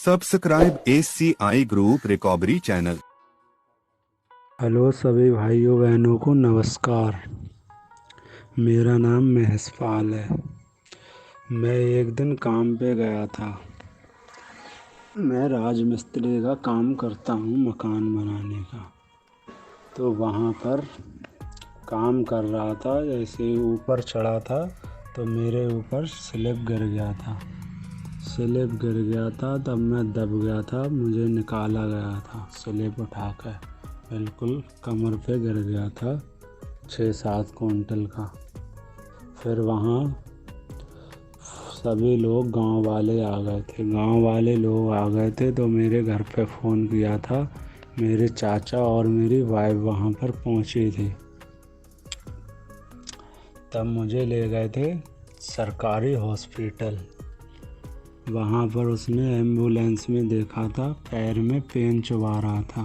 Subscribe SCI group recovery channel. Hello सभी भाइयों बहनों को नमस्कार। मेरा नाम महेशपाल है। मैं एक दिन काम पे गया था। मैं राजमिस्त्री का काम करता हूँ, मकान बनाने का। तो वहाँ पर काम कर रहा था, जैसे ही ऊपर चढ़ा था तो मेरे ऊपर स्लिप गिर गया था। स्लिप गिर गया था तब मैं दब गया था, मुझे निकाला गया था स्लिप उठा कर। बिल्कुल कमर पे गिर गया था 6-7 क्विंटल का। फिर वहाँ सभी लोग गांव वाले आ गए थे। गांव वाले लोग आ गए थे तो मेरे घर पे फ़ोन किया था। मेरे चाचा और मेरी वाइफ वहाँ पर पहुँची थी। तब मुझे ले गए थे सरकारी हॉस्पिटल। वहाँ पर उसने एम्बुलेंस में देखा था, पैर में पेन चुभा रहा था।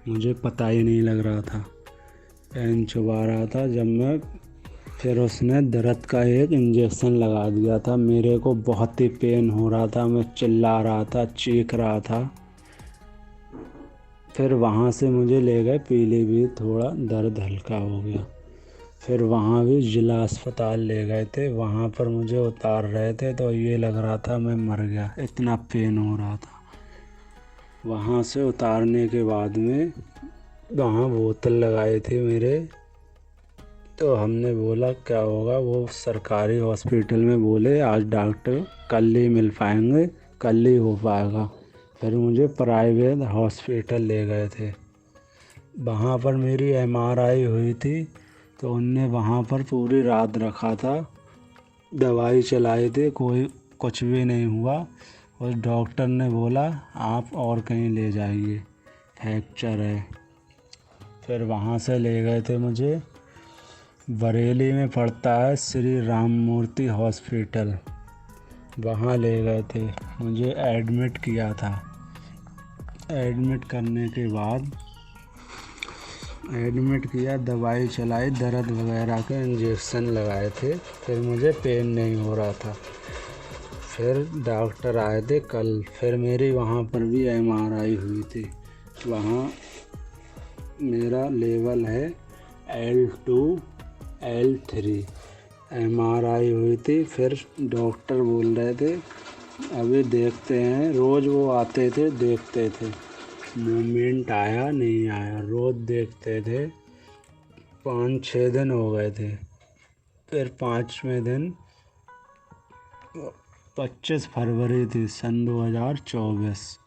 मुझे पता ही नहीं लग रहा था पेन चुभा रहा था। फिर उसने दर्द का एक इंजेक्शन लगा दिया था। मेरे को बहुत ही पेन हो रहा था, मैं चिल्ला रहा था, चीख रहा था। फिर वहाँ से मुझे ले गए पीलीभीत, थोड़ा दर्द हल्का हो गया। फिर वहाँ भी जिला अस्पताल ले गए थे। वहाँ पर मुझे उतार रहे थे तो ये लग रहा था मैं मर गया, इतना पेन हो रहा था। वहाँ से उतारने के बाद में वहाँ बोतल लगाए थे मेरे। तो हमने बोला क्या होगा, वो सरकारी हॉस्पिटल में बोले आज डॉक्टर कल ही मिल पाएंगे, कल ही हो पाएगा। फिर मुझे प्राइवेट हॉस्पिटल ले गए थे। वहाँ पर मेरी MRI हुई थी तो उनने वहाँ पर पूरी रात रखा था, दवाई चलाई थी, कोई कुछ भी नहीं हुआ। उस डॉक्टर ने बोला आप और कहीं ले जाइए, फ्रैक्चर है। फिर वहाँ से ले गए थे मुझे, बरेली में पड़ता है श्री राम मूर्ति हॉस्पिटल, वहाँ ले गए थे। मुझे एडमिट किया था। एडमिट करने के बाद एडमिट किया, दवाई चलाई, दर्द वगैरह के इंजेक्शन लगाए थे। फिर मुझे पेन नहीं हो रहा था। फिर डॉक्टर आए थे कल। फिर मेरी वहाँ पर भी MRI हुई थी। वहाँ मेरा लेवल है L2 L3। MRI हुई थी। फिर डॉक्टर बोल रहे थे अभी देखते हैं, रोज़ वो आते थे, देखते थे मूवमेंट आया नहीं आया, रोज़ देखते थे। 5-6 दिन हो गए थे। फिर 5वें दिन 25 फरवरी थी सन 2024।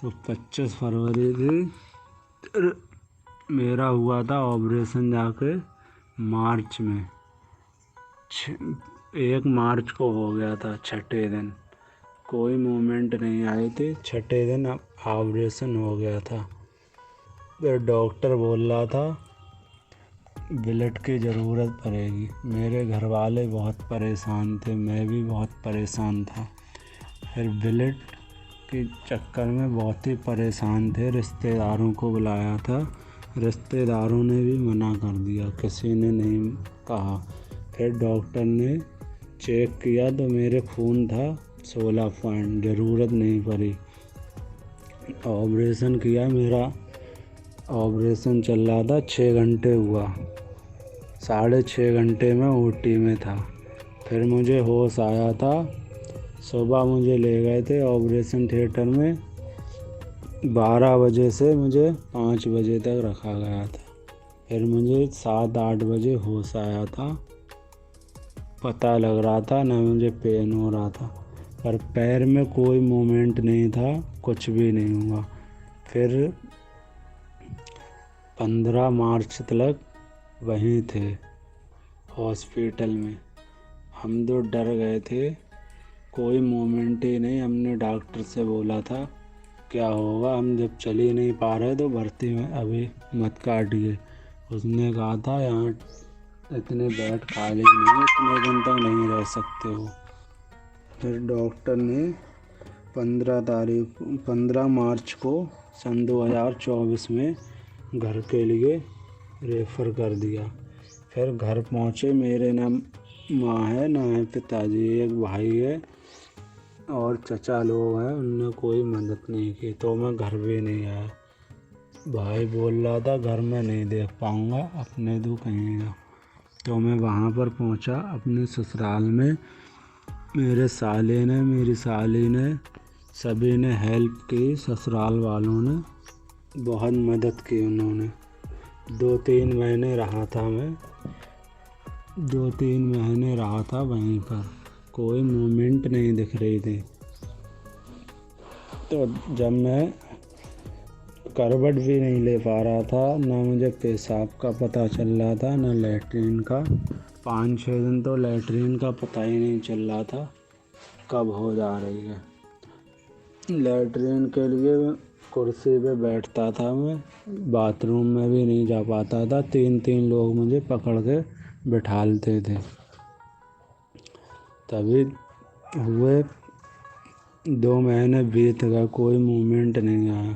तो 25 फरवरी थी। फिर मेरा हुआ था ऑपरेशन जाके मार्च में। 1 मार्च को हो गया था, छठे दिन। कोई मूवमेंट नहीं आई थी, छठे दिन ऑपरेशन हो गया था। फिर डॉक्टर बोल रहा था ब्लड की ज़रूरत पड़ेगी। मेरे घर वाले बहुत परेशान थे, मैं भी बहुत परेशान था। फिर ब्लड के चक्कर में बहुत ही परेशान थे। रिश्तेदारों को बुलाया था, रिश्तेदारों ने भी मना कर दिया, किसी ने नहीं कहा। फिर डॉक्टर ने चेक किया तो मेरे खून था 16 पॉइंट, ज़रूरत नहीं पड़ी। ऑपरेशन किया, मेरा ऑपरेशन चल रहा था, 6 घंटे हुआ। 6.5 घंटे में OT में था। फिर मुझे होश आया था। सुबह मुझे ले गए थे ऑपरेशन थिएटर में। 12 बजे से मुझे 5 बजे तक रखा गया था। फिर मुझे 7-8 बजे होश आया था। पता लग रहा था ना, मुझे पेन हो रहा था, पर पैर में कोई मूवमेंट नहीं था, कुछ भी नहीं हुआ। फिर 15 मार्च तक वहीं थे हॉस्पिटल में। हम तो डर गए थे, कोई मूवमेंट ही नहीं। हमने डॉक्टर से बोला था क्या होगा, हम जब चल ही नहीं पा रहे तो भर्ती में अभी मत काटिए। उसने कहा था यहाँ इतने बेड खाली नहीं, इतने दिन तक नहीं रह सकते हो। फिर डॉक्टर ने 15 मार्च को सन 2024 में घर के लिए रेफ़र कर दिया। फिर घर पहुँचे, मेरे ना माँ है ना है पिताजी, एक भाई है। और चचा लोग हैं, उनने कोई मदद नहीं की, तो मैं घर भी नहीं आया। भाई बोल रहा था घर में नहीं देख पाऊँगा, अपने तू कहीं जा। तो मैं वहाँ पर पहुँचा अपने ससुराल में। मेरे साले ने, मेरी साली ने, सभी ने हेल्प की। ससुराल वालों ने बहुत मदद की। उन्होंने 2-3 महीने रहा था मैं, 2-3 महीने रहा था वहीं पर। कोई मूवमेंट नहीं दिख रही थी। तो जब मैं करवट भी नहीं ले पा रहा था, ना मुझे पेशाब का पता चल रहा था, ना लैट्रीन का। 5-6 दिन तो लैट्रीन का पता ही नहीं चल रहा था कब हो जा रही है। लैट्रीन के लिए कुर्सी पे बैठता था मैं, बाथरूम में भी नहीं जा पाता था। 3-3 लोग मुझे पकड़ के बिठालते थे। तभी हुए 2 महीने बीत गए, कोई मूवमेंट नहीं आया।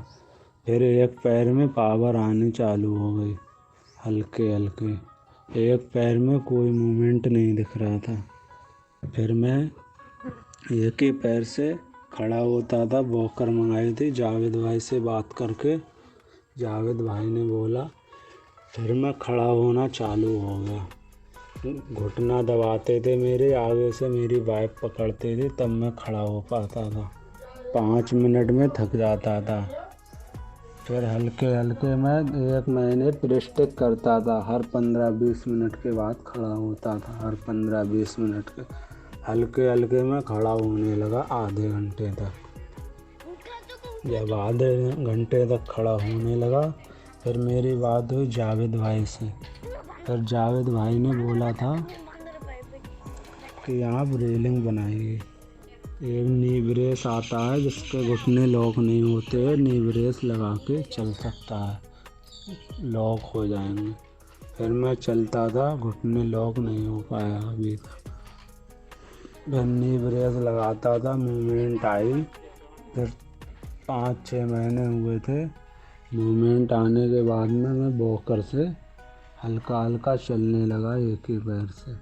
फिर एक पैर में पावर आनी चालू हो गई, हल्के हल्के। एक पैर में कोई मूवमेंट नहीं दिख रहा था। फिर मैं एक ही पैर से खड़ा होता था। वॉकर मंगाई थी जावेद भाई से बात करके। जावेद भाई ने बोला, फिर मैं खड़ा होना चालू हो गया। घुटना दबाते थे मेरे, आगे से मेरी वाइफ पकड़ते थे, तब मैं खड़ा हो पाता था। 5 मिनट में थक जाता था। फिर हल्के हल्के मैं 1 महीने प्रेस्टिक करता था। हर 15-20 मिनट के बाद खड़ा होता था, हर 15-20 मिनट के। हल्के हल्के मैं खड़ा होने लगा आधे घंटे तक। जब आधे घंटे तक खड़ा होने लगा, फिर मेरी बात हुई जावेद भाई से। फिर जावेद भाई ने बोला था कि आप रेलिंग बनाइए। एक नी ब्रेस आता है जिसके घुटने लॉक नहीं होते हैं, नी ब्रेस लगा के चल सकता है, लॉक हो जाएंगे। फिर मैं चलता था, घुटने लॉक नहीं हो पाया अभी तक। फिर नी ब्रेस लगाता था, मूवमेंट आई। फिर 5-6 महीने हुए थे। मूवमेंट आने के बाद में मैं वॉकर से हल्का हल्का चलने लगा, एक ही पैर से।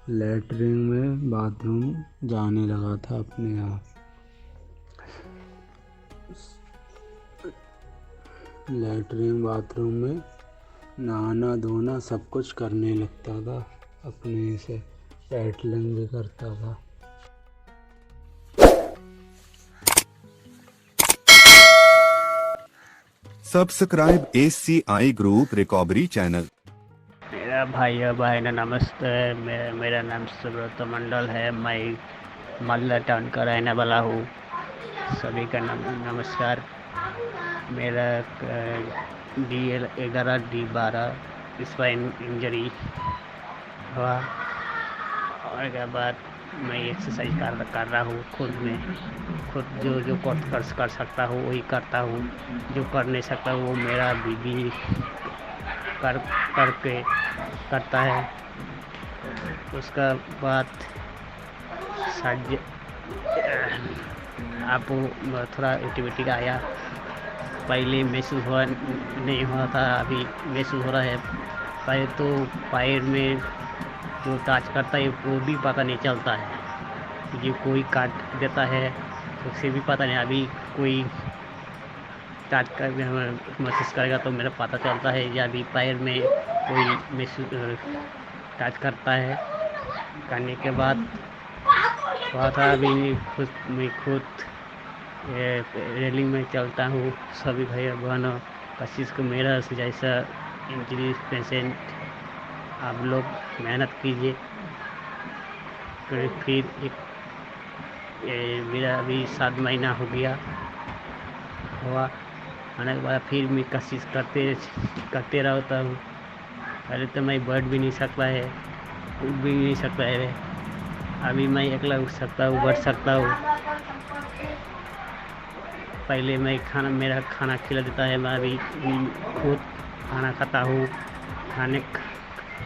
लैट्रिन में, बाथरूम जाने लगा था अपने आप। लैट्रिन बाथरूम में नहाना धोना सब कुछ करने लगता था अपने से। पैडलिंग भी करता था। Subscribe ACI group recovery channel. मेरा भाई बहन नमस्ते। मेरा नाम सुब्रत मंडल है। मैं मालदा टाउन का रहने वाला हूँ। सभी का नमस्कार। मेरा DL11 D12 स्पाइन इंजरी हुआ, और उसके बाद मैं एक्सरसाइज कर रहा हूँ खुद में। खुद जो कर सकता हूँ वही करता हूँ। जो कर नहीं सकता वो मेरा बीबी करके करता है। उसका बाद आपको थोड़ा एक्टिविटी आया। पहले महसूस हुआ नहीं हुआ था, अभी महसूस हो रहा है। पहले तो पैर में जो टच करता है वो भी पता नहीं चलता है। ये कोई काट देता है उससे भी पता नहीं। अभी कोई टच कर महसूस करेगा तो मेरा पता चलता है। या अभी पैर में कोई महसूस टच करता है, करने के बाद हुआ था। अभी मैं खुद रेलिंग में चलता हूँ। सभी भैया बहनों कशिश को मेरा जैसा इंजरी पेशेंट आप लोग मेहनत कीजिए। फिर मेरा अभी 7 महीना हो गया हुआ। आने के बाद फिर मैं कोशिश करते रहता हूँ। पहले तो मैं बैठ भी नहीं सकता है, उठ भी नहीं सकता है। अभी मैं अकेला उठ सकता हूँ, बैठ सकता हूँ। पहले मैं मेरा खाना खिला देता है, मैं अभी खुद खाना खाता हूँ,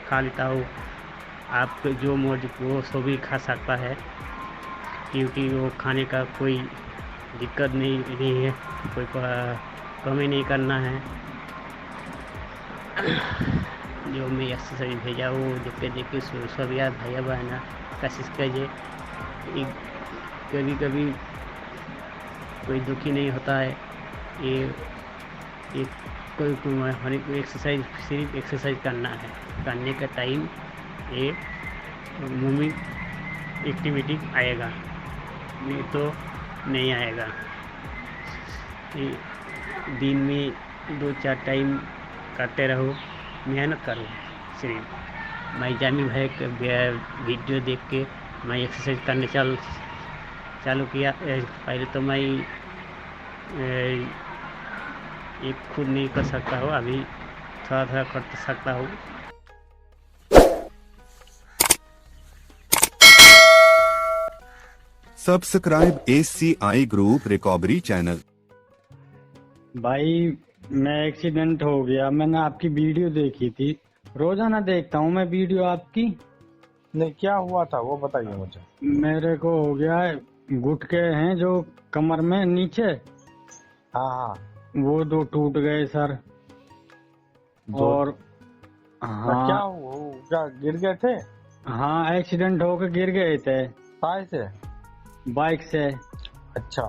खा लेता हूँ। आप जो मर्जी वो सो भी खा सकता है, क्योंकि वो खाने का कोई दिक्कत नहीं है, कोई कमी नहीं करना है। जो मैं एक्सरसाइज भेजा वो देख के सभी यार भैया बहना कोशिश कीजिए। कभी कभी कोई दुखी नहीं होता है। ये ये हर एक एक्सरसाइज, सिर्फ एक्सरसाइज करना है, करने का टाइम ये मूवमेंट एक्टिविटी आएगा, नहीं तो नहीं आएगा। ये दिन में 2-4 टाइम करते रहो, मेहनत करो। सिर्फ मैं जामी भाई के वीडियो देख के मैं एक्सरसाइज करने चालू किया। पहले तो मैं ये खुद नहीं कर सकता हूँ, अभी थोड़ा थोड़ा कर सकता हूँ। Subscribe ACI group recovery channel. भाई मैं एक्सीडेंट हो गया, मैंने आपकी वीडियो देखी थी, रोजाना देखता हूँ मैं वीडियो आपकी। नहीं, क्या हुआ था वो बताइए मुझे। मेरे को हो गया है, घुटके हैं जो कमर में नीचे, हाँ हाँ, वो 2 टूट गए सर। दो- और क्या हाँ क्या गिर गए थे हाँ, एक्सीडेंट होकर गिर गए थे काय से? बाइक से। अच्छा,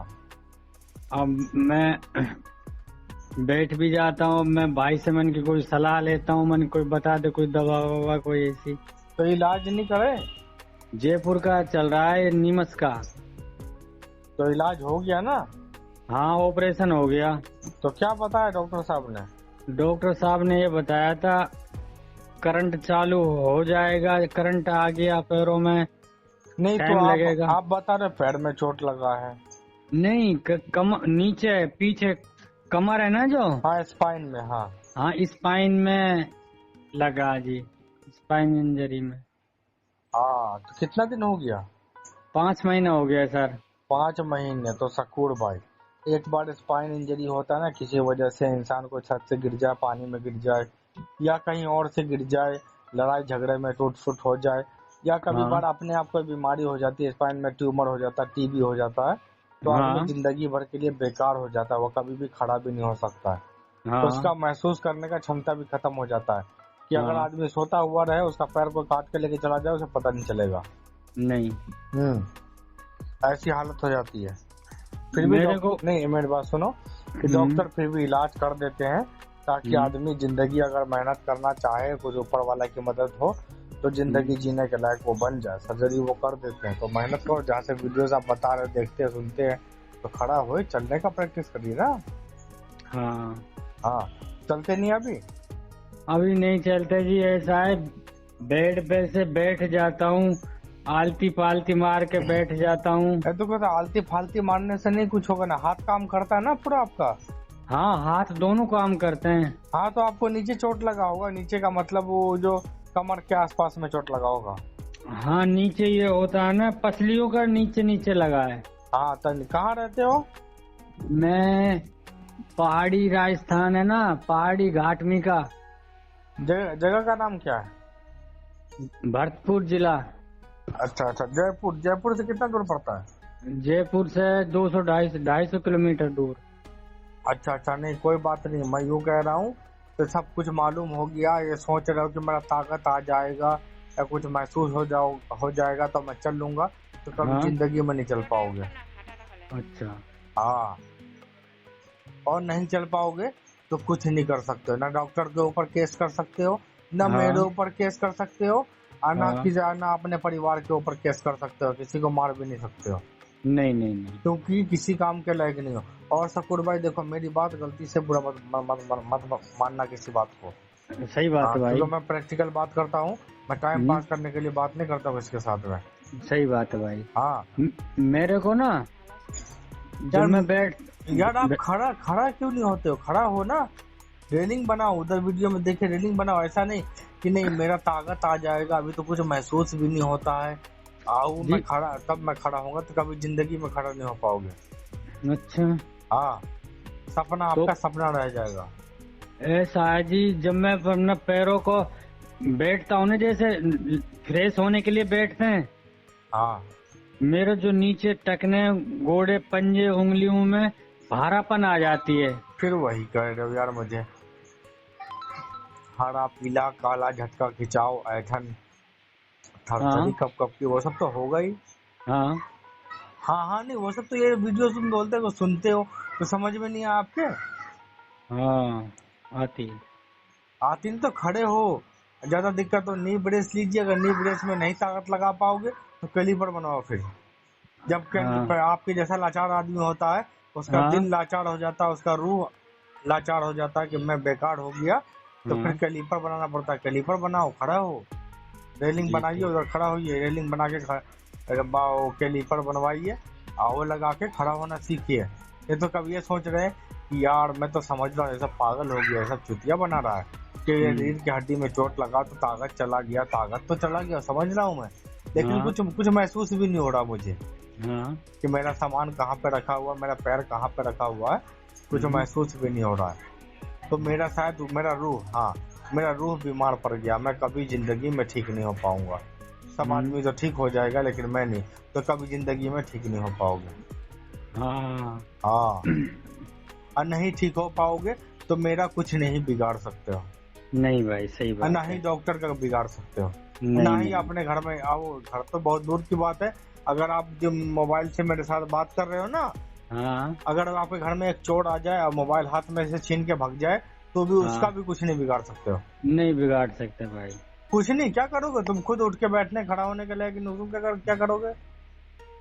अब मैं बैठ भी जाता हूँ, मैं भाई से मन की कोई सलाह लेता हूँ, मन कोई बता दे कोई दवा ववा कोई ऐसी। तो इलाज नहीं करे? जयपुर का चल रहा है, नीमच का। तो इलाज हो गया ना? हाँ, ऑपरेशन हो गया। तो क्या बताया डॉक्टर साहब ने? डॉक्टर साहब ने ये बताया था करंट चालू हो जाएगा, करंट आ गया पैरों में, नहीं टाइम तो लगेगा। आप बता रहे पैर में चोट लगा है। नहीं नीचे पीछे कमर है ना जो, हाँ, स्पाइन में। हाँ हाँ स्पाइन में लगा जी, स्पाइन इंजरी में। हाँ, तो कितना दिन हो गया? 5 महीना हो गया सर। 5 महीने? तो सकूर भाई, एक बार स्पाइन इंजरी होता है ना, किसी वजह से इंसान को छत से गिर जाए, पानी में गिर जाए, या कहीं और से गिर जाए, लड़ाई झगड़े में टूट फुट हो जाए, या कभी हाँ। बार अपने आप को बीमारी हो जाती है, स्पाइन में ट्यूमर हो जाता है, टीबी हो जाता है, तो हाँ। आदमी जिंदगी भर के लिए बेकार हो जाता है, वो कभी भी खड़ा भी नहीं हो सकता है। हाँ तो उसका महसूस करने का क्षमता भी खत्म हो जाता है कि अगर हाँ। आदमी सोता हुआ रहे, उसका पैर को काट के लेके चला जाए, उसे पता नहीं चलेगा। नहीं, ऐसी हालत हो जाती है। फिर भी मेरे को नहीं, मेरी बात सुनो कि डॉक्टर फिर भी इलाज कर देते हैं ताकि आदमी जिंदगी अगर मेहनत करना चाहे, कुछ ऊपर वाला की मदद हो, तो जिंदगी जीने के लायक वो बन जाए। सर्जरी वो कर देते हैं, तो मेहनत करो। जहाँ से वीडियोस आप बता रहे, देखते हैं, सुनते हैं, तो खड़ा हो चलने का प्रैक्टिस करिए ना। हाँ, हाँ, चलते नहीं अभी नहीं चलते जी, ऐसा है बेड पे से बैठ जाता हूँ, आलती पालती मार के बैठ जाता हूँ। तो कहता आलती फालती मारने से नहीं कुछ होगा ना, हाथ काम करता है ना पूरा आपका। हाँ, हाथ दोनों काम करते हैं। हाँ, तो आपको नीचे चोट लगा होगा, नीचे का मतलब वो जो कमर के आसपास में चोट लगा होगा। हाँ, नीचे ये होता है ना, पसलियों का नीचे नीचे लगा है। हाँ, तो कहाँ रहते हो? मैं पहाड़ी राजस्थान है ना, पहाड़ी घाटमी का। जगह का नाम क्या है? भरतपुर जिला। अच्छा अच्छा, जयपुर। जयपुर से कितना दूर पड़ता है? जयपुर से 200-250 किलोमीटर दूर। अच्छा अच्छा, नहीं कोई बात नहीं, मैं यूँ कह रहा हूँ तो सब कुछ मालूम हो गया। ये सोच रहे हो कि मेरा ताकत आ जाएगा या कुछ महसूस हो जाएगा तो मैं चल लूंगा, तो कभी हाँ। जिंदगी में नहीं चल पाओगे। अच्छा। हाँ, और नहीं चल पाओगे तो कुछ नहीं कर सकते हो, ना डॉक्टर के ऊपर केस कर सकते हो, ना हाँ। मेरे ऊपर केस कर सकते हो, और हाँ। ना अपने परिवार के ऊपर केस कर सकते हो, किसी को मार भी नहीं सकते हो, नहीं नहीं नहीं। क्योंकि किसी काम के लायक नहीं हो। और सकूर भाई देखो, मेरी बात गलती से बुरा मत मानना किसी बात को। सही बात है भाई। क्योंकि मैं प्रैक्टिकल बात करता हूँ, मैं टाइम पास करने के लिए बात नहीं करता हूँ इसके साथ में। सही बात है भाई। हाँ मेरे को ना जब मैं बैठ यार, आप खड़ा क्यों नहीं होते हो? खड़ा हो ना, रेलिंग बनाओ, उधर वीडियो में देखे रेलिंग बनाओ। ऐसा नहीं कि नहीं मेरा ताकत आ जाएगा, अभी तो कुछ महसूस भी नहीं होता है, आओ मैं खड़ा, तब मैं खड़ा होऊंगा, तो कभी जिंदगी में खड़ा नहीं हो पाओगे। अच्छा। हाँ, सपना आपका सपना रह जाएगा। ऐसा है जी, जब मैं अपने पैरों को बैठता हूँ ना, जैसे फ्रेश होने के लिए बैठते हैं, हाँ, मेरे जो नीचे टकने, गोड़े, पंजे, उंगलियों में भारापन आ जाती है। फिर वही कह रहे हो यार मुझे, हरा पीला काला झटका खिंचाव, ऐठन, थरथरी, कप की, वो सब तो होगा ही। हाँ, हाँ हाँ, नहीं वो सब तो ये वीडियो तुम बोलते हो सुनते हो तो समझ में नहीं आया आपके? हाँ आती है। आती नहीं तो खड़े हो, ज्यादा दिक्कत हो नी ब्रेस लीजिए। अगर नी ब्रेस में नहीं ताकत लगा पाओगे तो कैलीपर बनवाओ फिर। जब हाँ आपके जैसा लाचार आदमी होता है, उसका हाँ दिल लाचार हो जाता है, उसका रूह लाचार हो जाता है कि मैं बेकार हो गया, तो फिर हाँ। कैलीपर बनाना पड़ता है। कैलीपर बनाओ, खड़ा हो, रेलिंग ठीक बनाइए, है। उधर खड़ा होइए, रेलिंग बना के कैलीपर बनवाइए, आओ लगा के खड़ा होना सीखिए। ये तो कभी ये सोच रहे हैं कि यार मैं तो समझ रहा हूँ ये सब पागल हो गया, ये सब चुतिया बना रहा है कि ये रीढ़ की हड्डी में चोट लगा तो ताकत चला गया, ताकत तो चला गया, समझ रहा हूँ मैं, लेकिन हाँ कुछ कुछ महसूस भी नहीं हो रहा मुझे हाँ। कि मेरा सामान कहाँ पे रखा हुआ, मेरा पैर कहाँ पे रखा हुआ है, कुछ महसूस भी नहीं हो रहा है। तो मेरा शायद मेरा रूह, हाँ मेरा रूह बीमार पड़ गया, मैं कभी जिंदगी में ठीक नहीं हो पाऊंगा। सब आदमी तो ठीक हो जाएगा लेकिन मैं नहीं, तो कभी जिंदगी में ठीक नहीं हो पाओगे। हाँ हाँ, और नहीं ठीक हो पाओगे तो मेरा कुछ नहीं बिगाड़ सकते हो, नहीं भाई सही और बात ना है। ही डॉक्टर का बिगाड़ सकते हो, नहीं, ना ही नहीं। अपने घर में आओ। घर तो बहुत दूर की बात है, अगर आप जो मोबाइल से मेरे साथ बात कर रहे हो ना, हाँ अगर आपके घर में एक चोर आ जाए और मोबाइल हाथ में से छीन के भाग जाए तो भी उसका भी कुछ नहीं बिगाड़ सकते हो। नहीं बिगाड़ सकते भाई। कुछ नहीं, क्या करोगे तुम? खुद उठ के बैठने खड़ा होने के लिए, कि तुम क्या करोगे?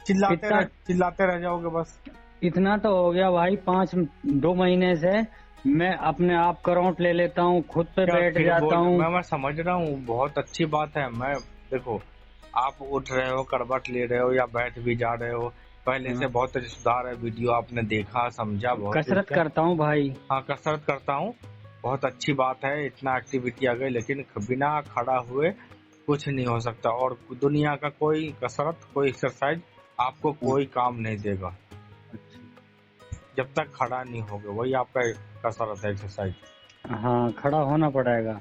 चिल्लाते रह जाओगे बस। इतना तो हो गया भाई, 2 महीने से मैं अपने आप करंट ले लेता हूँ, खुद पे क्या बैठ फिर जाता हूँ। मैं समझ रहा हूँ, बहुत अच्छी बात है। मैं देखो, आप उठ रहे हो, करवट ले रहे हो या बैठ भी जा रहे हो, पहले से बहुत सुधार है। वीडियो आपने देखा, समझा, बहुत कसरत ठीक है। करता हूँ भाई। हाँ, कसरत करता हूँ, बहुत अच्छी बात है, इतना एक्टिविटी आ गई, लेकिन बिना खड़ा हुए कुछ नहीं हो सकता। और दुनिया का कोई कसरत, कोई एक्सरसाइज आपको कोई काम नहीं देगा जब तक खड़ा नहीं होगे। वही आपका कसरत है, एक्सरसाइज। हाँ खड़ा होना पड़ेगा।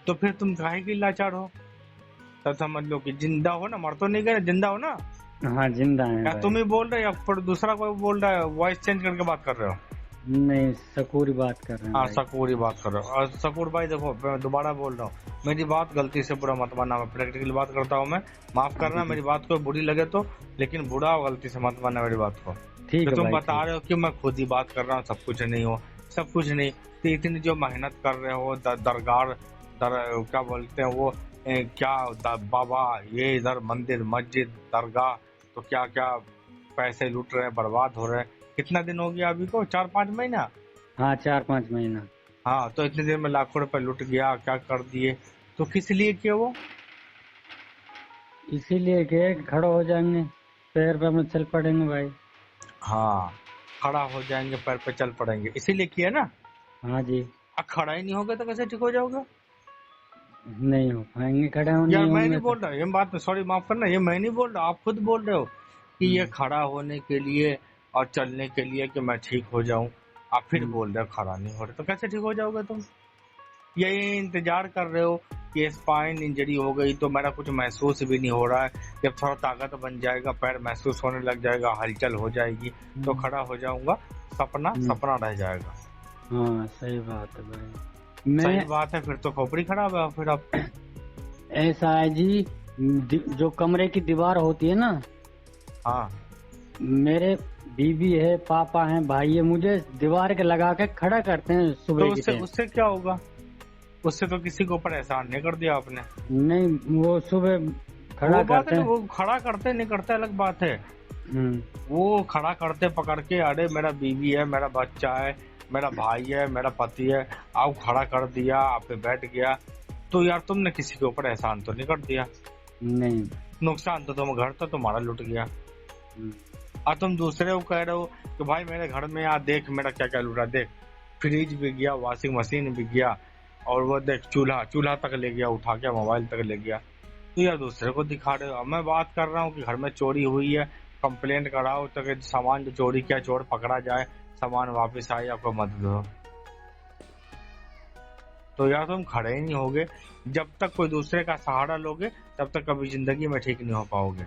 तो फिर तुम काहे की लाचार हो? तो समझ लो कि जिंदा हो ना, मर तो नहीं गए, जिंदा हो ना। हाँ जिंदा है क्या भाई। तुम ही बोल रहे हो या फिर दूसरा कोई बोल रहा है? वॉइस चेंज करके बात कर रहे हो? नहीं सकूरी बात कर रहे हैं हाँ, भाई। सकूरी बात कर रहे हो। और सकूर भाई देखो, मैं दोबारा बोल रहा हूँ, मेरी बात गलती से बुरा मत मानना, मैं प्रैक्टिकल बात करता हूँ, मैं माफ करना मेरी बात को बुरी लगे तो, लेकिन बुरा और गलती से मत मानना मेरी बात को। ठीक तो है तुम भाई, बता रहे हो कि मैं खुद ही बात कर रहा हूँ, सब कुछ नहीं हो, सब कुछ नहीं। तो इतनी जो मेहनत कर रहे हो, दरगाह क्या बोलते हैं वो, बाबा, ये इधर मंदिर, मस्जिद, दरगाह, तो क्या क्या पैसे लूट रहे हैं, बर्बाद हो रहे हैं। कितना दिन हो गया अभी को? 4-5 महीना। हाँ 4-5 महीना। हाँ, तो इतने दिन में लाखों रुपए लुट गया, क्या कर दिए? तो किस लिए किया वो? इसीलिए कि खड़ा हो जाएंगे, पैर पे हम चल पड़ेंगे भाई। हाँ, खड़ा हो जाएंगे, पैर पे चल पड़ेंगे, इसीलिए किया ना। हाँ जी। खड़ा ही नहीं होगा तो कैसे ठीक हो जाओगे? नहीं हो पाएंगे खड़े हो, यार नहीं मैं होंगे नहीं तो। बोल रहा, ये बात सॉरी माफ करना, ये मैं नहीं बोल रहा, आप खुद बोल रहे हो कि ये खड़ा होने के लिए और चलने के लिए कि मैं ठीक हो जाऊं। आप फिर बोल रहे हो खड़ा नहीं हो रहे, तो कैसे ठीक हो जाओगे तुम? यही इंतजार कर रहे हो कि स्पाइन इंजरी हो गई तो मेरा कुछ महसूस भी नहीं हो रहा है, जब थोड़ा ताकत बन जाएगा, पैर महसूस होने लग जाएगा, हलचल हो जाएगी तो खड़ा हो जाऊंगा, सपना रह जाएगा। हाँ सही बात है भाई। सही मैं बात है, फिर तो खोपड़ी खराब है फिर आपकी। ऐसा है जी, जो कमरे की दीवार होती है ना, हाँ, मेरे बीबी है, पापा है, भाई है, मुझे दीवार के लगा के खड़ा करते हैं तो सुबह की टाइम। उससे क्या होगा? उससे तो किसी के ऊपर एहसान नहीं कर दिया आपने। नहीं वो सुबह खड़ा वो बात करते है, हैं। वो खड़ा करते नहीं करते अलग बात है, वो खड़ा करते पकड़ के, अरे मेरा बीवी है, मेरा बच्चा है, मेरा भाई है, मेरा पति है, आओ खड़ा कर दिया, आप पे बैठ गया, तो यार तुमने किसी के ऊपर एहसान तो नहीं कर दिया। नहीं। नुकसान तो तुम घर तो तुम्हारा लुट गया, और तुम दूसरे को कह रहे हो कि भाई मेरे घर में आ, देख मेरा क्या क्या लूटा, देख फ्रिज भी गया, वॉशिंग मशीन भी गया, और वो देख चूल्हा तक ले गया उठा के, मोबाइल तक ले गया। तो यार दूसरे को दिखा रहे हो। मैं बात कर रहा हूँ कि घर में चोरी हुई है, कंप्लेंट कराओ तो कि सामान जो चोरी किया, चोर पकड़ा जाए, सामान वापस आए, आपको मदद हो। तो यार तुम खड़े ही नहीं होगे, जब तक कोई दूसरे का सहारा लोगे तब तक कभी जिंदगी में ठीक नहीं हो पाओगे।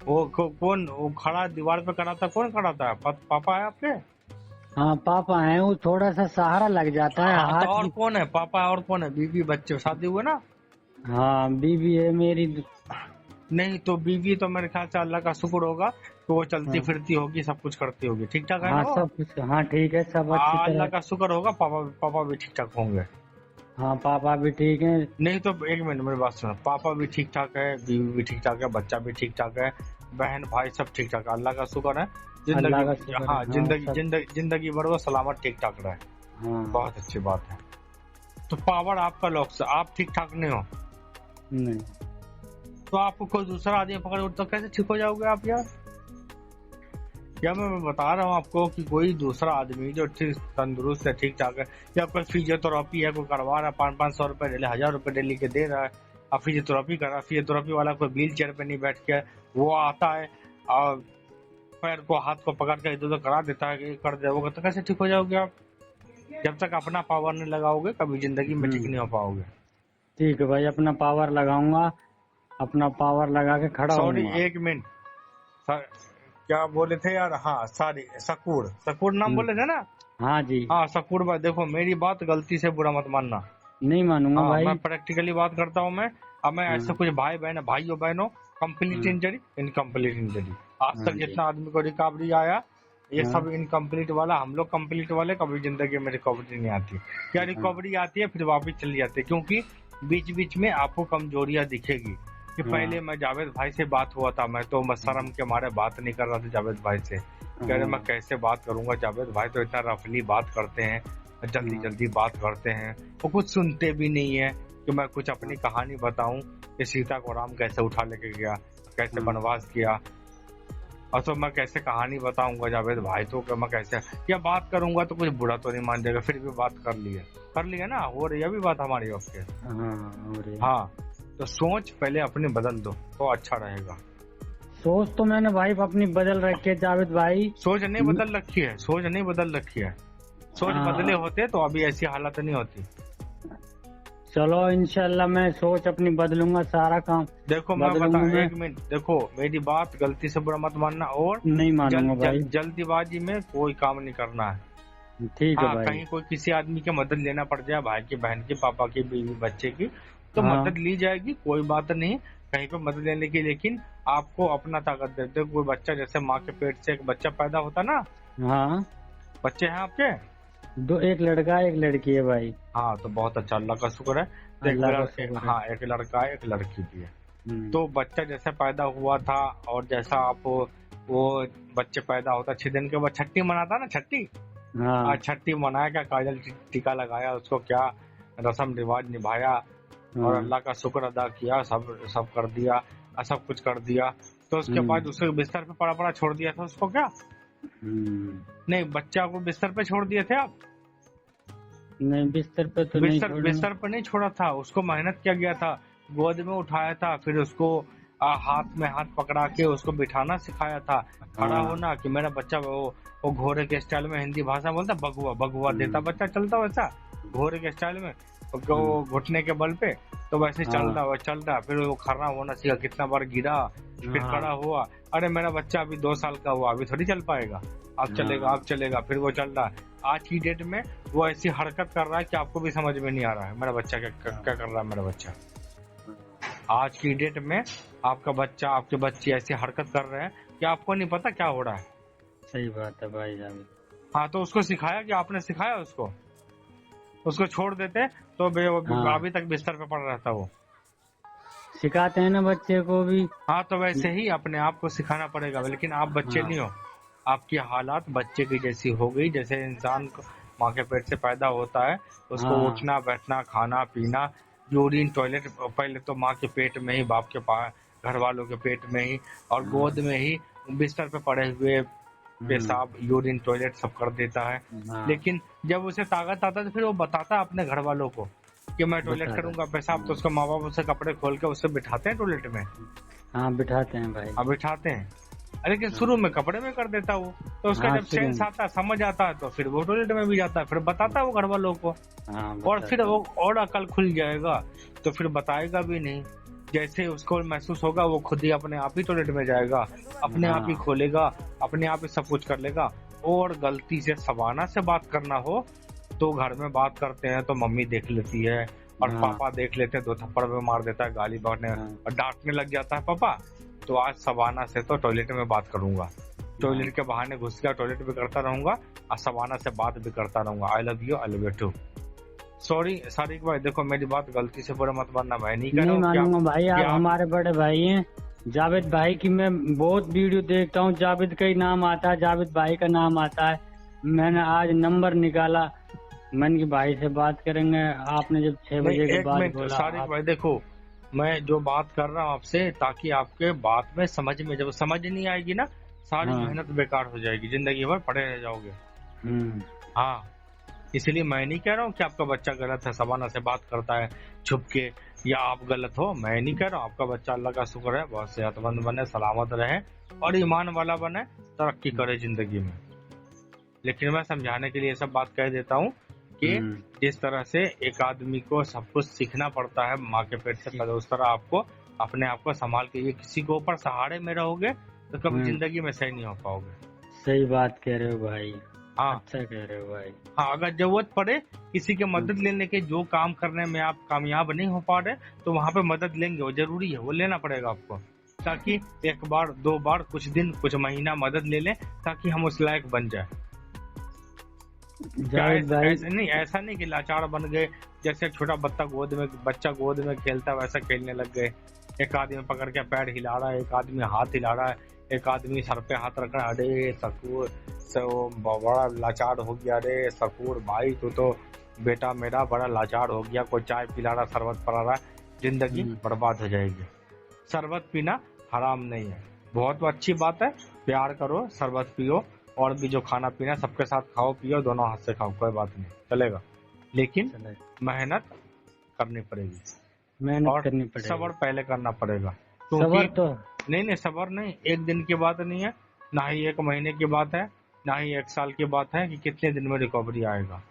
कौन वो खड़ा दीवार पे खड़ा था? कौन खड़ा था? पापा है आपके? हाँ पापा है, वो थोड़ा सा सहारा लग जाता है। हाँ, तो और हाथ कौन है? पापा और कौन है? बीवी, बच्चे, शादी हुए ना? हाँ बीबी है मेरी, नहीं तो बीवी तो मेरे ख्याल से अल्लाह का शुक्र होगा तो वो चलती हाँ। फिरती होगी, सब कुछ करती होगी, ठीक ठाक है ना हाँ वो? सब कुछ, हाँ ठीक है, सब अच्छी अल्लाह तरह। का शुक्र होगा, पापा पापा भी ठीक ठाक होंगे। हाँ पापा भी ठीक है। नहीं तो एक मिनट मेरी बात सुनो, पापा भी ठीक ठाक है, बीवी भी ठीक ठाक है, बच्चा भी ठीक ठाक है, बहन भाई सब ठीक ठाक है, अल्लाह का शुक्र है। अल्लाह का जिंदगी शुक्र है, हाँ, हाँ, जिंदगी सब। जिंदगी जिंदगी भर वो सलामत ठीक ठाक रहे, हाँ बहुत अच्छी बात है। तो पावर आपका लॉक्स, आप ठीक ठाक नहीं हो नहीं, तो आपको कोई दूसरा आदमी पकड़ तो कैसे ठीक हो जाओगे आप यार? या मैं बता रहा हूँ आपको कि कोई दूसरा आदमी जो ठीक तंदुरुस्त है, ठीक ठाक है, या कोई फिजियोथेरेपी है, कोई करवा रहा है, 500-500 रुपए डेली, 1000 रुपए डेली के दे रहा है, अब फिजियोथेरेपी कर रहा है, फिजियोथेरेपी वाला कोई व्हील चेयर पे नहीं बैठ के, वो आता है और पैर को हाथ को पकड़ के इधर उधर करा देता है, ये कर दे वो, तो कैसे ठीक हो जाओगे आप? जब तक अपना पावर नहीं लगाओगे कभी जिंदगी में ठीक नहीं हो पाओगे। ठीक है भाई, अपना पावर लगाऊंगा, अपना पावर लगा के खड़ा सॉरी होऊंगा। एक मिनट, क्या बोले थे यार? हाँ सॉरी, सकूर नाम बोले थे ना? हाँ जी। हाँ सकूर भाई, देखो मेरी बात गलती से बुरा मत मानना। नहीं मानूंगा हाँ, भाई। मैं प्रैक्टिकली बात करता हूँ मैं। अब मैं ऐसे कुछ भाई बहन भाइयों बहनों, कंप्लीट इंजरी, इनकम्प्लीट इंजरी, आज हाँ तक जी। जितना आदमी को रिकवरी आया ये हाँ। सब इनकम्प्लीट वाला, हम लोग कंप्लीट वाले कभी जिंदगी में रिकवरी नहीं आती। क्या रिकवरी आती है फिर वापिस चली जाती है, क्योंकि बीच बीच में आपको कमजोरियां दिखेगी। कि हाँ। पहले मैं जावेद भाई से बात हुआ था, मैं तो शर्म के मारे बात नहीं कर रहा था जावेद भाई से, कह रहे मैं कैसे बात करूंगा, जावेद भाई तो इतना रफली बात करते हैं, जल्दी जल्दी बात करते हैं, वो कुछ सुनते भी नहीं है कि मैं कुछ अपनी कहानी बताऊं कि सीता को राम कैसे उठा लेके गया, कैसे वनवास किया, और तो मैं कैसे कहानी बताऊंगा जावेद भाई, तो मैं कैसे या बात करूंगा तो कुछ बुरा तो नहीं मान जाएगा, फिर भी बात कर लिया ना, हो रही है अभी बात हमारी आपके। हाँ तो सोच पहले अपनी बदल दो तो अच्छा रहेगा। सोच तो मैंने भाई अपनी बदल रखी है जावेद भाई। सोच नहीं बदल रखी है, सोच नहीं बदल रखी है, सोच हाँ। बदले होते तो अभी ऐसी हालत नहीं होती। चलो इंशाल्लाह मैं सोच अपनी बदलूंगा, सारा काम देखो मैं बदलूंगा बता, मैं। एक मिनट देखो मेरी बात गलती से बुरा मत मानना, और नहीं मानूंगा भाई। जल्दीबाजी में कोई काम नहीं करना है। ठीक है हाँ, भाई। कहीं कोई किसी आदमी की मदद लेना पड़ जाए, भाई की, बहन की, पापा की, बीवी बच्चे की, तो हाँ। मदद ली जाएगी, कोई बात नहीं, कहीं पे मदद लेने की, लेकिन आपको अपना ताकत देते। कोई बच्चा जैसे माँ के पेट से एक बच्चा पैदा होता ना, हाँ बच्चे हैं आपके? दो, एक लड़का एक लड़की है भाई। हाँ तो बहुत अच्छा, अल्लाह का शुक्र है। अल्लाह का शुक्र है। हाँ एक लड़का है एक लड़की भी है। हम्म। तो बच्चा जैसे पैदा हुआ था, और जैसा आप वो बच्चे पैदा होता 6 दिन के बाद छठी मनाता ना, छठी, हाँ छठी मनाया, क्या काजल टीका लगाया उसको, क्या रस्म रिवाज निभाया, और अल्लाह का शुक्र अदा किया, सब कर दिया, सब कुछ कर दिया। तो उसके बाद उसके बिस्तर पे पड़ा छोड़ दिया था उसको, क्या नहीं बच्चा को बिस्तर पे छोड़ दिए थे आप? नहीं बिस्तर पे तो नहीं छोड़ना। बिस्तर पे नहीं छोड़ा था उसको, मेहनत किया गया था, गोद में उठाया था, फिर उसको हाथ में हाथ पकड़ा के उसको बिठाना सिखाया था, खड़ा हाँ। होना, कि मेरा बच्चा वो घोड़े के स्टाइल में हिंदी भाषा बोलता, बगुआ देता बच्चा, चलता वैसा घोड़े के स्टाइल में, वो घुटने के बल पे, तो वैसे चलता, फिर वो खड़ा होना सीखा, कितना बार गिरा, फिर हाँ। खड़ा हुआ, अरे मेरा बच्चा अभी 2 साल का हुआ, अभी थोड़ी चल पाएगा, अब चलेगा, फिर वो चल रहा है। आज की डेट में वो ऐसी हरकत कर रहा है कि आपको भी समझ में नहीं आ रहा है मेरा बच्चा क्या कर रहा है। मेरा बच्चा आज की डेट में, आपका बच्चा, आपके बच्चे ऐसी हरकत कर रहे हैं कि आपको नहीं पता क्या हो रहा है। सही बात है भाई जावेद। हाँ तो उसको सिखाया, कि आपने सिखाया उसको छोड़ देते तो हाँ। अभी तक बिस्तर पे पड़ रहा था वो। सिखाते हैं ना बच्चे को भी। हाँ तो वैसे ही अपने आप को सिखाना पड़ेगा, लेकिन आप बच्चे हाँ। नहीं हो, आपकी हालात बच्चे की जैसी हो गई, जैसे इंसान को माँ के पेट से पैदा होता है, उसको हाँ। उठना बैठना खाना पीना, यूरिन टॉयलेट, पहले तो माँ के पेट में ही, बाप के घर वालों के पेट में ही, और गोद में ही बिस्तर पे पड़े हुए पेशाब यूरिन टॉयलेट सब कर देता है। हाँ। लेकिन जब उसे ताकत आता है तो फिर वो बताता है अपने घर वालों को कि मैं टॉयलेट बताता करूंगा पेशाब, तो उसका माँ बाप उसे कपड़े खोल के उसे बिठाते हैं टॉयलेट में। हाँ बिठाते हैं भाई। अब बिठाते हैं, लेकिन शुरू में कपड़े में कर देता वो, तो उसका हाँ, जब सेंस आता है, समझ आता है, तो फिर वो टॉयलेट में भी जाता है, फिर बताता है वो घर वालों को, हाँ और बताते फिर वो और अकल खुल जाएगा, तो फिर बताएगा भी नहीं। जैसे उसको महसूस होगा वो खुद ही अपने आप ही टॉयलेट में जाएगा, अपने आप ही खोलेगा, अपने आप ही सब कुछ कर लेगा। और गलती से सबाना से बात करना हो तो घर में बात करते हैं तो मम्मी देख लेती है, और हाँ। पापा देख लेते हैं, 2 थप्पड़ में मार देता है, गाली बढ़ने हाँ। और डांटने लग जाता है पापा। तो आज सबाना से तो टॉयलेट में बात करूंगा, टॉयलेट के बहाने घुस गया, टॉयलेट भी करता रहूंगा और सबाना से बात भी करता रहूंगा। I love you too. Sorry Sarik भाई, देखो मेरी बात गलती से बुरा मत मानना, मैं नहीं कह रहा नहीं हूँ मानूंगा भाई, आप क्या आप- हमारे बड़े भाई हैं। जावेद भाई की मैं बहुत वीडियो देखता हूँ, जावेद का ही नाम आता है, जावेद भाई का नाम आता है। मैंने आज नंबर निकाला, मैंने कि भाई से बात करेंगे। आपने जब 6 नहीं, बजे के एक बाद मिनट बोला सारिक भाई, देखो मैं जो बात कर रहा हूँ आपसे, ताकि आपके बात में समझ में, जब समझ नहीं आएगी ना, सारी हाँ। मेहनत बेकार हो जाएगी, जिंदगी भर पड़े रह जाओगे। हाँ, इसलिए मैं नहीं कह रहा हूँ कि आपका बच्चा गलत है, सबाना से बात करता है छुप के, या आप गलत हो, मैं नहीं कह रहा हूँ। आपका बच्चा अल्लाह का शुक्र है बहुत सेहतमंद बने, सलामत रहे और ईमान वाला बने, तरक्की करे जिंदगी में। लेकिन मैं समझाने के लिए ये सब बात कह देता हूँ कि जिस तरह से एक आदमी को सब कुछ सीखना पड़ता है माँ के पेट से पैदा, उस तरह आपको अपने आप को संभाल के, ये किसी के ऊपर सहारे में रहोगे तो कभी जिंदगी में सही नहीं हो पाओगे। सही बात कह रहे हो भाई, हाँ अच्छा कह रहे हो भाई। हाँ, अगर जरूरत पड़े किसी की मदद लेने के, जो काम करने में आप कामयाब नहीं हो पा रहे तो वहाँ पे मदद लेंगे, वो जरूरी है, वो लेना पड़ेगा आपको, ताकि 1 बार 2 बार कुछ दिन कुछ महीना मदद ले लें, ताकि हम उस लायक बन जाए। जावेद भाई ऐसा नहीं कि लाचार बन गए, जैसे छोटा बच्चा गोद में खेलता है वैसा खेलने लग गए। एक आदमी पकड़ के पैर हिला रहा है, एक आदमी हाथ हिला रहा है, एक आदमी सर पे हाथ रख रहा है, अरे सकूर से वो बड़ा लाचार हो गया, अरे सकूर भाई तू तो बेटा मेरा बड़ा लाचार हो गया, कोई चाय पिला रहा, शरबत पिला रहा, जिंदगी बर्बाद हो जाएगी। शरबत पीना हराम नहीं है, बहुत अच्छी बात है, प्यार करो, शरबत पियो, और भी जो खाना पीना सबके साथ खाओ पियो, दोनों हाथ से खाओ, कोई बात नहीं, चलेगा। लेकिन मेहनत करनी पड़ेगी, मेहनत करनी पड़ेगी, सब्र पहले करना पड़ेगा। सबर तो नहीं सबर नहीं, 1 दिन की बात नहीं है, ना ही 1 महीने की बात है, ना ही 1 साल की बात है कि कितने दिन में रिकवरी आएगा।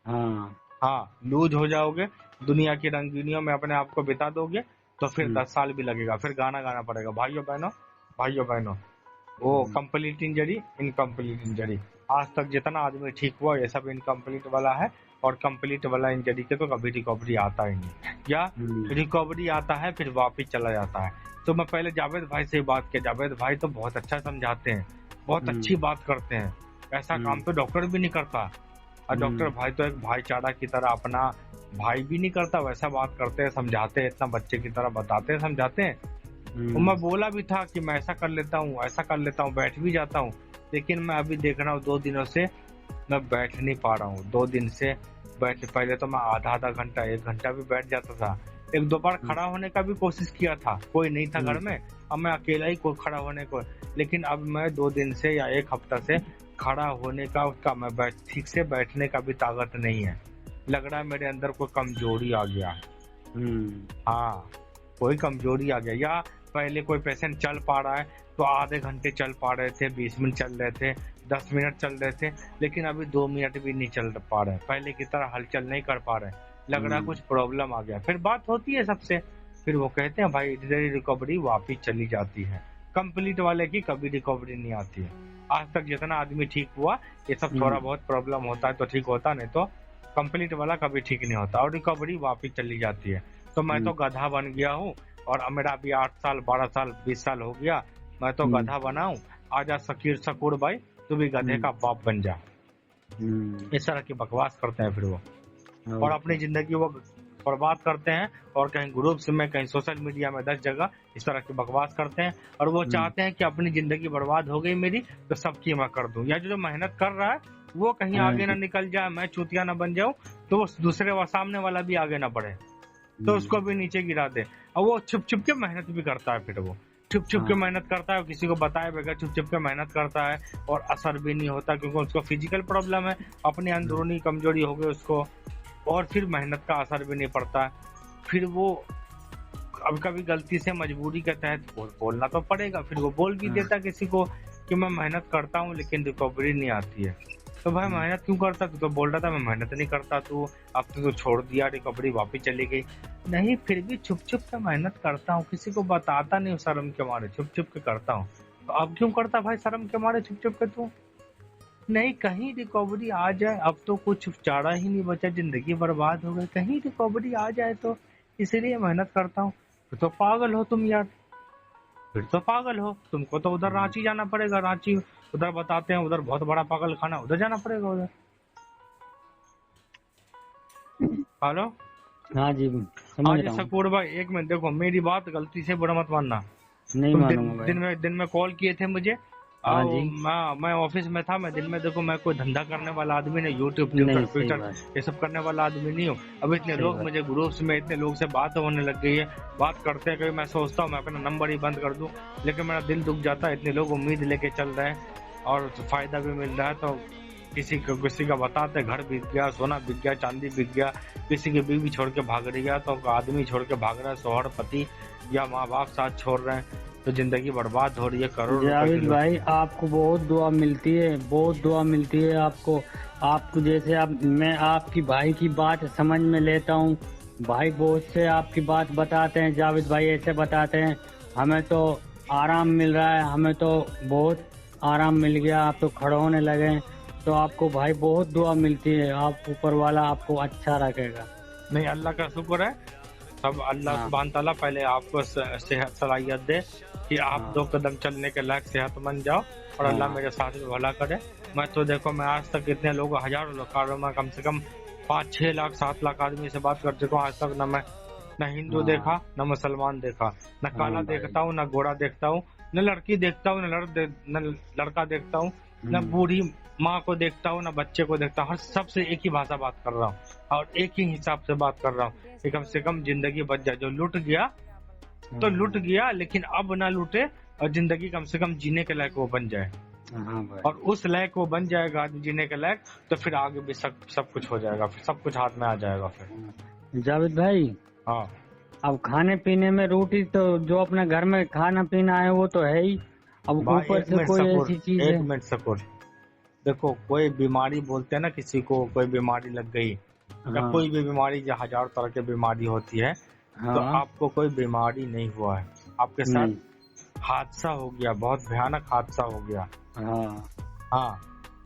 हाँ, लूज हो जाओगे, दुनिया की रंगीनियों में अपने आप को बिता दोगे तो फिर 10 साल भी लगेगा, फिर गाना गाना पड़ेगा, भाइयों बहनों वो कंप्लीट इंजरी, इनकम्प्लीट इंजरी। आज तक जितना आदमी ठीक हुआ ये सब इनकम्प्लीट वाला है, और कंप्लीट वाला इंजरी के तो कभी रिकवरी आता ही नहीं, या रिकवरी आता है फिर वापिस चला जाता है। तो मैं पहले जावेद भाई से बात किया, जावेद भाई तो बहुत अच्छा समझाते हैं, बहुत अच्छी बात करते हैं, ऐसा काम तो डॉक्टर भी नहीं करता, और डॉक्टर भाई तो एक भाईचारा की तरह अपना भाई भी नहीं करता, वैसा बात करते हैं, समझाते हैं, इतना बच्चे की तरह बताते हैं, समझाते हैं। तो मैं बोला भी था कि मैं ऐसा कर लेता हूँ, ऐसा कर लेता हूँ, बैठ भी जाता हूँ, लेकिन मैं अभी देख रहा हूँ 2 दिनों से मैं बैठ नहीं पा रहा हूँ। 2 दिन से पहले तो मैं आधा घंटा 1 घंटा भी बैठ जाता था, 1-2 बार खड़ा होने का भी कोशिश किया था, कोई नहीं था घर में, अब मैं अकेला ही को खड़ा होने को, लेकिन अब मैं 2 दिन से या 1 हफ्ता से खड़ा होने का उसका मैं ठीक से बैठने का भी ताकत नहीं है, लग रहा है मेरे अंदर कोई कमजोरी आ गया है। हाँ, कोई कमजोरी आ गया, या पहले कोई पेशेंट चल पा रहा है तो आधे घंटे चल पा रहे थे, 20 मिनट चल रहे थे, 10 मिनट चल रहे थे, लेकिन अभी 2 मिनट भी नहीं चल पा रहे, पहले की तरह हलचल नहीं कर पा रहे, लग रहा है कुछ प्रॉब्लम आ गया। फिर बात होती है सबसे, फिर वो कहते हैं भाई रिकवरी वापिस चली जाती है, कंप्लीट वाले की कभी रिकवरी नहीं आती है। आज तक जितना आदमी ठीक हुआ, ये सब थोड़ा बहुत प्रॉब्लम होता है तो ठीक होता, नहीं तो कंप्लीट वाला कभी ठीक नहीं होता, और रिकवरी वापिस चली जाती है। तो मैं तो गधा बन गया हूँ, और मेरा अभी 8 साल 12 साल 20 साल हो गया, मैं तो गधा बना हूँ, आजा शकूर भाई तू भी गधे का बाप बन जा, इस तरह की बकवास करते हैं फिर वो, और अपनी जिंदगी वो बर्बाद करते हैं, और कहीं ग्रुप्स में, कहीं सोशल मीडिया में 10 जगह इस तरह की बकवास करते हैं, और वो चाहते हैं कि अपनी जिंदगी बर्बाद हो गई मेरी तो सबकी मैं कर दूं, या जो मेहनत कर रहा है वो कहीं आगे ना निकल जाए, मैं चूतिया ना बन जाऊं, तो वो दूसरे सामने वाला भी आगे ना बढ़े तो उसको भी नीचे गिरा दे। और वो छुप छुप के मेहनत भी करता है, फिर वो छुप छुप के मेहनत करता है, किसी को बताए बगैर छुप छुप के मेहनत करता है, और असर भी नहीं होता क्योंकि उसको फिजिकल प्रॉब्लम है, अपनी अंदरूनी कमजोरी हो गई उसको, और फिर मेहनत का असर भी नहीं पड़ता। फिर वो अब कभी गलती से मजबूरी के तहत बोलना तो पड़ेगा, फिर वो बोल भी देता किसी को कि मैं मेहनत करता हूँ लेकिन रिकवरी नहीं आती है। तो भाई मेहनत क्यों करता, तू तो बोल रहा था मैं मेहनत नहीं करता, तू अब तो छोड़ दिया, रिकवरी वापस चली गई। नहीं, फिर भी छुप छुप के मेहनत करता हूँ, किसी को बताता नहीं, शर्म के मारे छुप छुप के करता हूँ। तो अब क्यों करता भाई शर्म के मारे छुप छुप के तू? नहीं कहीं रिकवरी आ जाए, अब तो कुछ चारा ही नहीं बचा, जिंदगी बर्बाद हो गई, कहीं रिकवरी आ जाए तो इसीलिए मेहनत करता हूँ। फिर तो पागल हो तुम यार, फिर तो पागल हो, तुमको तो उधर रांची जाना पड़ेगा, रांची उधर बताते हैं, उधर बहुत बड़ा पागल खाना, उधर जाना पड़ेगा उधर। हेलो हाँ जी हाँ समझ जी रहा हूँ, सकूर भाई, एक मिनट देखो, मेरी बात गलती से बुरा मत मानना। नहीं तुम मानूंगा भाई। दिन में कॉल किए थे मुझे, हाँ और जी, मैं ऑफिस में था, मैं दिन में देखो, मैं कोई धंधा करने वाला आदमी नहीं, यूट्यूब नहीं ट्विटर सही ट्विटर बात, ये सब करने वाला आदमी नहीं हूँ। अब इतने सही लोग बात, मुझे ग्रुप्स में, इतने लोग से बात होने लग गई है, बात करते हैं, कभी मैं सोचता हूँ मैं अपना नंबर ही बंद कर दूं, लेकिन मेरा दिल दुख जाता है, इतने लोग उम्मीद लेके चल रहे हैं और फायदा भी मिल रहा है, तो किसी का बताते घर बिक गया, सोना बिक गया, चांदी बिक गया, किसी की बीवी छोड़ के भाग रही है, तो आदमी छोड़ के भाग रहा है, शोहर पति या माँ बाप साथ छोड़ रहे हैं, तो जिंदगी बर्बाद हो रही है, करोड़ रुपए जावेद की भाई आपको बहुत दुआ मिलती है, बहुत दुआ मिलती है आपको। आपको जैसे आप, मैं आपकी भाई की बात समझ में लेता हूँ, भाई बहुत से आपकी बात बताते हैं, जावेद भाई ऐसे बताते हैं, हमें तो आराम मिल रहा है, हमें तो बहुत आराम मिल गया, आप तो खड़े होने लगे हैं। तो आपको भाई बहुत दुआ मिलती है, आप ऊपर वाला आपको अच्छा रखेगा। नहीं, अल्लाह का शुक्र है, सब अल्लाह हाँ, सुब्हान ताला पहले आपको सेहत सलाहियत दे कि आप हाँ, 2 कदम चलने के लायक सेहतमंद जाओ, और अल्लाह हाँ, मेरे साथ में भला करे। मैं तो देखो, मैं आज तक इतने लोग, हजारों लोग, मैं कम से कम 5-6 लाख 7 लाख आदमी से बात कर चुका हूँ, आज तक न हिंदू हाँ, देखा, न मुसलमान देखा, न काला हाँ भाई, देखता हूँ, न गोरा देखता हूँ, न लड़की देखता हूँ, न लड़का देखता हूँ, न बूढ़ी माँ को देखता हूँ, न बच्चे को देखता हूँ, हर सबसे एक ही भाषा बात कर रहा हूँ और एक ही हिसाब से बात कर रहा हूँ कि कम से कम जिंदगी बच जाए। जो लुट गया तो लुट गया, लेकिन अब ना लूटे, और जिंदगी कम से कम जीने के लायक वो बन जाए, हाँ भाई, और उस लायक वो बन जाएगा आदमी जीने के लायक, तो फिर आगे भी सब कुछ हो जाएगा, फिर सब कुछ हाथ में आ जाएगा फिर। जावेद भाई हाँ अब खाने पीने में रोटी तो जो अपने घर में खाना पीना है वो तो है ही, अब भाई ऊपर एक से मिनट कोई सकोर, ऐसी चीज एक है। मिनट सकोर, देखो कोई बीमारी बोलते हैं ना, किसी को कोई बीमारी लग गई, या हाँ, कोई भी बीमारी, जो 1000 तरह की बीमारी होती है, तो हाँ, आपको कोई बीमारी नहीं हुआ है, आपके साथ नहीं, हादसा हो गया, बहुत भयानक हादसा हो गया। हाँ, हाँ,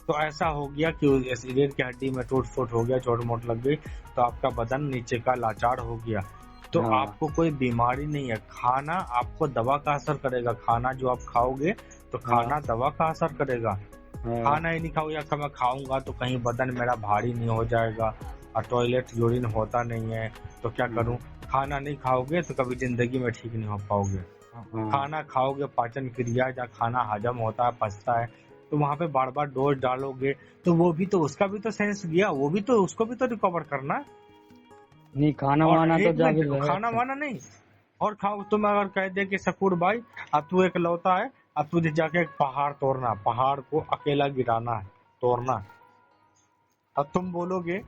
तो ऐसा हो गया कि रीढ़ की हड्डी में टूट फूट हो गया, चोट मोट लग गई, तो आपका बदन नीचे का लाचार हो गया, तो हाँ, आपको कोई बीमारी नहीं है। खाना आपको दवा का असर करेगा, खाना जो आप खाओगे तो खाना दवा का असर करेगा। हाँ, खाना ही नहीं खाओ, या मैं खाऊंगा तो कहीं बदन मेरा भारी नहीं हो जाएगा, और टॉयलेट यूरिन होता नहीं है, तो क्या करूं? खाना नहीं खाओगे तो कभी जिंदगी में ठीक नहीं हो पाओगे। हाँ, खाना खाओगे, पाचन क्रिया, जहाँ खाना हजम होता है, पचता है, तो वहां पे बार बार डोज डालोगे, तो वो भी तो, उसका भी तो सेंस गया, वो भी तो, उसको भी तो रिकवर करना है। नहीं खाना और वाना तो एक जावेद मिनट, भाई खाना वाना नहीं, और खाओ, तुम अगर कह दे कि सकूर भाई अब तू एक लौता है, अब तुझे जाके एक पहाड़ तोड़ना, पहाड़ को अकेला गिराना है, तोड़ना है, अब तुम बोलोगे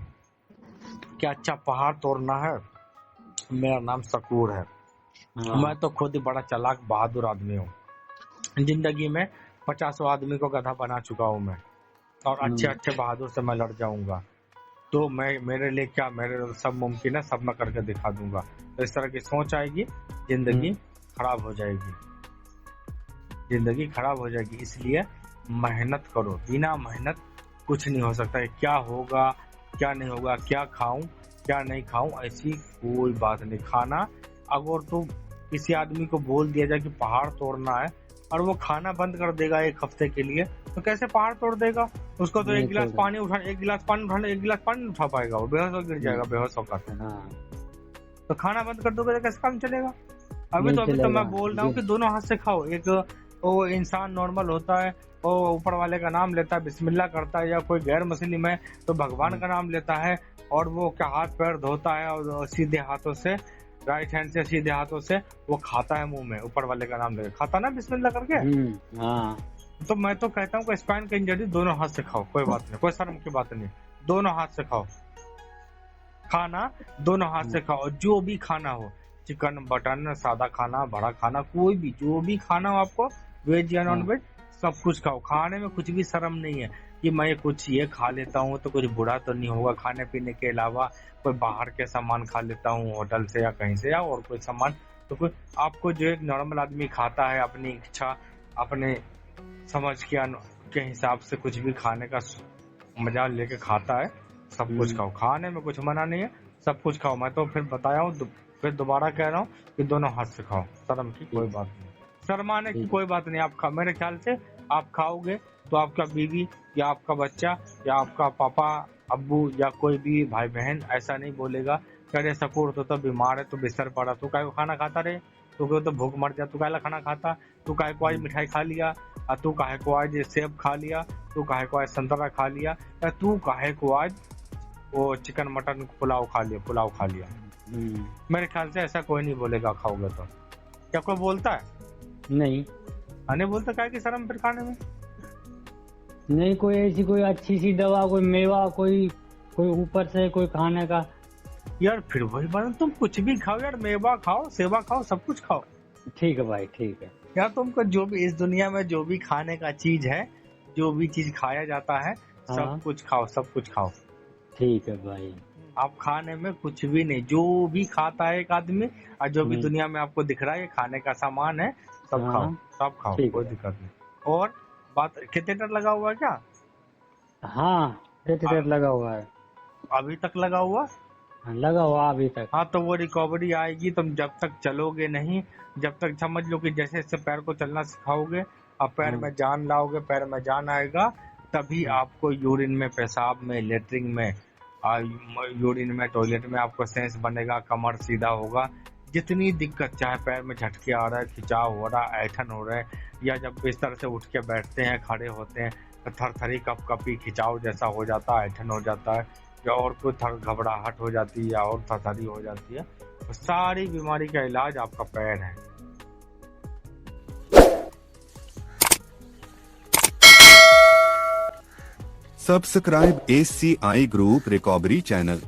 कि अच्छा पहाड़ तोड़ना है, मेरा नाम सकूर है, हाँ, मैं तो खुद ही बड़ा चालाक बहादुर आदमी हूँ, जिंदगी में 50 आदमी को गधा बना चुका हूँ मैं, और अच्छे अच्छे बहादुर से मैं लड़ जाऊंगा, तो मैं, मेरे लिए क्या, मेरे लिए सब मुमकिन है, सब मैं करके दिखा दूंगा। तो इस तरह की सोच आएगी, जिंदगी खराब हो जाएगी, जिंदगी खराब हो जाएगी। इसलिए मेहनत करो, बिना मेहनत कुछ नहीं हो सकता है। क्या होगा क्या नहीं होगा, क्या खाऊं क्या नहीं खाऊं, ऐसी कोई बात नहीं। खाना, अगर तो किसी आदमी को बोल दिया जाए कि पहाड़ तोड़ना है, और वो खाना बंद कर देगा 1 हफ्ते के लिए, तो कैसे पहाड़ तोड़ देगा? उसको तो एक गिलास पानी उठाना, एक गिलास पानी नहीं उठा पाएगा, वो बेहोश होकर गिर जाएगा, बेहोश होकर। हाँ, तो खाना बंद कर दोगे तो कैसे काम चलेगा? अभी तो मैं बोल रहा हूँ कि दोनों हाथ से खाओ। एक वो इंसान नॉर्मल होता है, वो ऊपर वाले का नाम लेता है, बिस्मिल्लाह करता है, या कोई गैर मुस्लिम है तो भगवान का नाम लेता है, और वो क्या हाथ पैर धोता है, और सीधे हाथों से, राइट हैंड से सीधे हाथों से वो खाता है, मुंह में ऊपर वाले का नाम लेके खाता ना, बिस्मिल्लाह करके। हाँ, तो मैं तो कहता हूँ कि स्पाइन का इंजरी दोनों हाथ से खाओ, कोई बात नहीं, कोई शर्म की बात नहीं, दोनों हाथ से खाओ खाना, दोनों हाथ से खाओ। जो भी खाना हो, चिकन, मटन, सादा खाना, बड़ा खाना, कोई भी, जो भी खाना हो आपको, वेज या नॉन वेज, सब कुछ खाओ। खाने में कुछ भी शर्म नहीं है कि मैं कुछ ये खा लेता हूँ तो कुछ बुरा तो नहीं होगा। खाने पीने के अलावा कोई बाहर के सामान खा लेता हूँ होटल से या कहीं से, या और कोई सामान, तो कोई आपको जो एक नॉर्मल आदमी खाता है अपनी इच्छा, अपने समझ के उसके हिसाब से कुछ भी खाने का मजा लेके खाता है। सब कुछ खाओ, खाने में कुछ मना नहीं है, सब कुछ खाओ। मैं तो फिर बताया हूँ, फिर दोबारा कह रहा हूँ कि दोनों हाथ से खाओ, शर्म की कोई बात नहीं, शर्माने की कोई बात नहीं। आप मेरे ख्याल से आप खाओगे तो आपका बीवी या आपका बच्चा या आपका पापा अब्बू या कोई भी भाई बहन ऐसा नहीं बोलेगा कि अरे सकूर तो बीमार है, तो बिस्तर पड़ा, तू काहे को खाना खाता रे, तू तो भूख मर जा, तू काहे खाना खाता, तू काहे को आज मिठाई खा लिया, तू काहे को आज सेब खा लिया, तू काहे को आज संतरा खा लिया, या तू काहे को आज वो चिकन मटन पुलाव खा लिया। मेरे ख्याल से ऐसा कोई नहीं बोलेगा खाओगे तो। क्या कोई बोलता है? नहीं नहीं बोलता, क्या की शर्म फिर खाने में? नहीं, कोई ऐसी कोई अच्छी सी दवा, कोई मेवा, कोई ऊपर से कोई खाने का। यार फिर वही बात, तुम कुछ भी खाओ यार, मेवा खाओ, सेवा खाओ, सब कुछ खाओ। ठीक है भाई, ठीक है यार तुमको जो भी इस दुनिया में जो भी खाने का चीज है, जो भी चीज खाया जाता है, सब कुछ खाओ, सब कुछ खाओ। ठीक है भाई। आप खाने में कुछ भी नहीं, जो भी खाता है एक आदमी और जो भी दुनिया में आपको दिख रहा है ये खाने का सामान है, सब खाओ, सब खाओ, कोई दिक्कत नहीं। और बात, कैथेटर लगा हुआ है क्या? हाँ, कैथेटर लगा हुआ है। अभी तक लगा हुआ? लगा हुआ अभी तक। हाँ, तो वो रिकवरी आएगी। तुम जब तक चलोगे नहीं, जब तक समझ लो कि जैसे जैसे पैर को चलना सिखाओगे, अब पैर में जान लाओगे, पैर में जान आएगा, तभी आपको यूरिन में, पेशाब में, लेटरिन में, यूरिन में, टॉयलेट में आपको सेंस बनेगा, कमर सीधा होगा। जितनी दिक्कत, चाहे पैर में झटके आ रहा है, खिंचाव हो रहा है, ऐठन हो रहा है, या जब बिस्तर से उठ के बैठते हैं, खड़े होते हैं तो थरथरी, कपकपी, खिंचाव जैसा हो जाता है, ऐठन हो जाता है, या और कोई घबराहट हो जाती है, या और थरथरी हो जाती है, तो सारी बीमारी का इलाज आपका पैर है। Subscribe SCI group recovery channel.